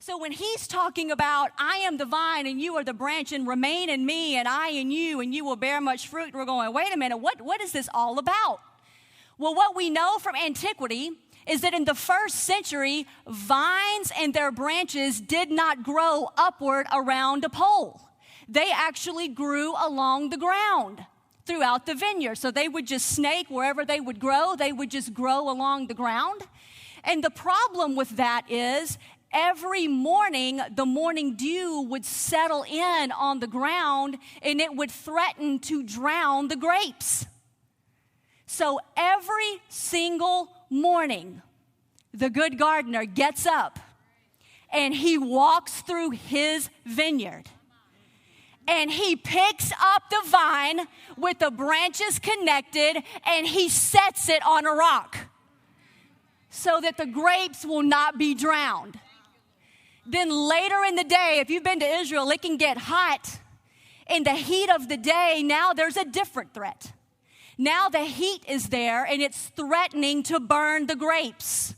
So when he's talking about, I am the vine and you are the branch, and remain in me and I in you and you will bear much fruit, we're going, wait a minute, what is this all about? Well, what we know from antiquity is that in the first century, vines and their branches did not grow upward around a pole. They actually grew along the ground throughout the vineyard. So they would just snake wherever they would grow. They would just grow along the ground. And the problem with that is every morning, the morning dew would settle in on the ground and it would threaten to drown the grapes. So every single morning, the good gardener gets up and he walks through his vineyard. And he picks up the vine with the branches connected and he sets it on a rock so that the grapes will not be drowned. Then later in the day, if you've been to Israel, it can get hot. In the heat of the day, now there's a different threat. Now the heat is there and it's threatening to burn the grapes,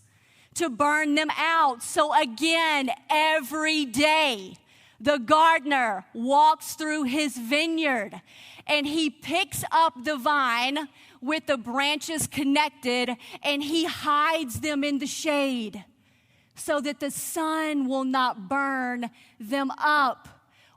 to burn them out. So again, every day, the gardener walks through his vineyard and he picks up the vine with the branches connected and he hides them in the shade so that the sun will not burn them up.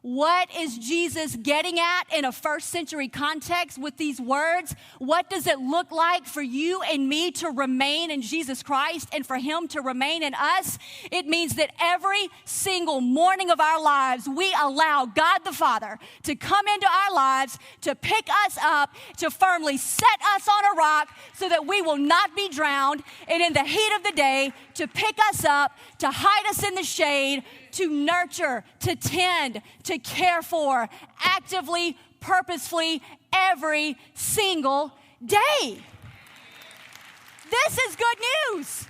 What is Jesus getting at in a first century context with these words? What does it look like for you and me to remain in Jesus Christ and for him to remain in us? It means that every single morning of our lives, we allow God the Father to come into our lives, to pick us up, to firmly set us on a rock so that we will not be drowned, and in the heat of the day, to pick us up, to hide us in the shade, to nurture, to tend, to care for, actively, purposefully, every single day. This is good news.